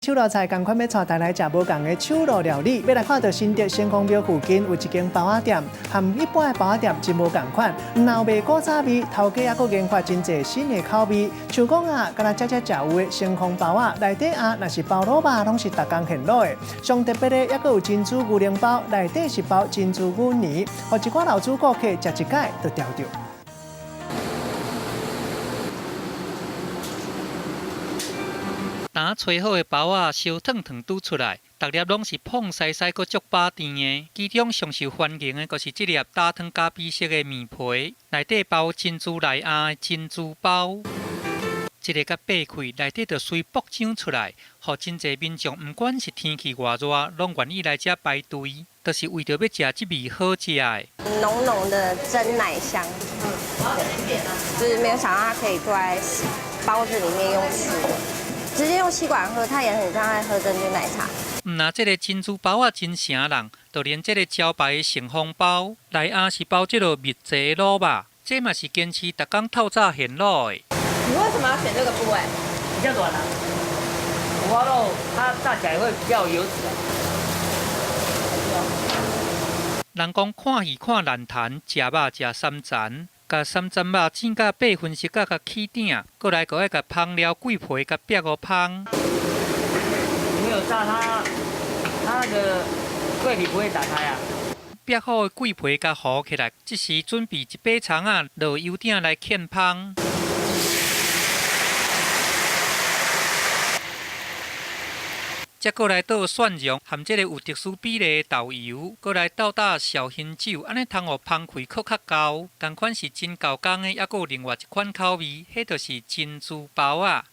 手路菜同款要带大家食无同的手路料理，要来看到新竹先锋庙附近有一间包仔店，和一般的包仔店真无同款，唔闹卖古早味，头家也阁研发真侪新的口味。像讲啊，敢若食食有的先锋包仔，内底啊若是包萝卜，拢是逐工现卤的。上特别的，还阁有珍珠牛奶包，内底是包珍珠牛泥，互一寡老主顾客食一摆就调着。 打吹好的包仔烧烫烫拄出来，逐粒拢是碰西西，阁足饱甜的。其中上受欢迎的，就是这粒打汤咖啡色的面皮，内底包珍珠内鸭的珍珠包。一个甲掰开，内底就随爆浆出来，互真侪民众不管是天气偌热，拢愿意来这排队，就是为着要食这味好食的。浓浓的真奶香，就是没有想到它可以坐在包子里面用吃的。 直接用吸管喝，它也很像在喝珍珠奶茶。那这个珍珠包啊，真成人，就连这个招牌的盛丰包，内鸭是包这个蜜汁卤肉，这嘛是坚持逐工透早现卤的。你为什么要选这个部位？比较软啊，五花肉它炸起来会比较有油脂啊。人讲看戏看烂坛，食肉食三层。 甲三层肉煎甲8分熟甲起鼎，过来搁甲烹料桂皮甲煸个芳。没有炸它那个桂皮不会打开啊。煸好的桂皮甲糊起来，这时准备一把葱啊，落油鼎来芡芳。 再过来倒蒜蓉，含这个有特殊比例的豆油，过来倒打绍兴酒，安尼通互芳开壳较厚。同款是真够工的，还佫有另外一款口味，迄就是珍珠包啊。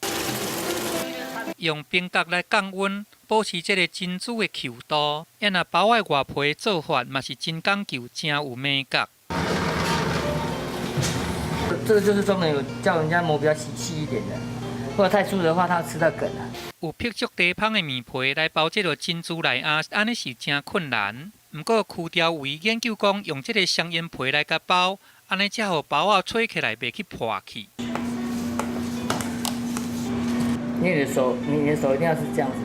用冰角来降温，保持这个珍珠的 Q 度。因那包的外皮做法嘛是真讲究，真有美感。这个就是专门有叫人家磨比较细一点的。 如果太粗的话，它吃到梗了。有辟足低芳的面皮来包这个珍珠内鸭，安尼是真困难。不过区调位研究讲，用这个香烟皮来甲包，安尼才互包啊吹起来袂去破去。你的手一定要是这样子，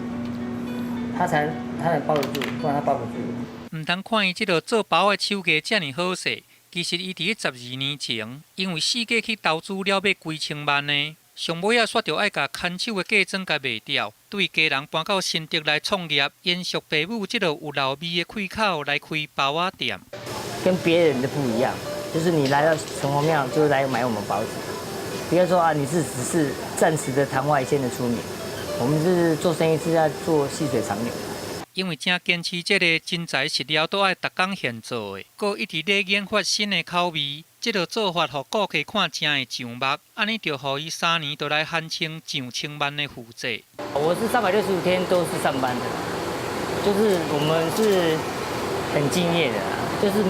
它才能包得住，不然它包不住。唔通看伊这个做包的手艺遮尔好势，其实伊伫12年前，因为世界去投资了要几千万呢。 上尾啊，煞着爱甲看守的嫁妆甲卖掉，对家人搬到新竹来创业，延续父母这个有老味的开口来开包仔店。跟别人的不一样，就是你来到城隍庙就来买我们包子，不要说啊你只是暂时的昙花一现的出名，我们是做生意是要做细水长流。 因为正坚持这个真材实料，都爱逐工现做的，佮一直咧研发新的口味。这个做法，互顾客看真会上目，安尼就互伊3年都来喊清上千万的负债。我是365天都是上班的，就是我们是很敬业的，就是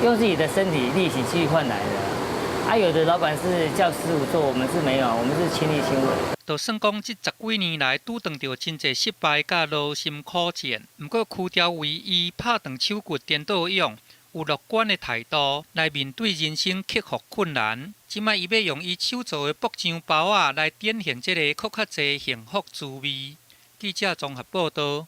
用自己的身体力气去换来的。啊，有的老板是叫师傅做，我们是没有，我们是亲力亲为。 就算讲这10几年来拄撞到真侪失败甲劳心苦战，不过区调为伊拍断手骨颠倒勇，有乐观的态度来面对人生克服困难。即摆伊要用伊手做的爆浆包仔来展现这个更较侪幸福滋味。记者综合报道。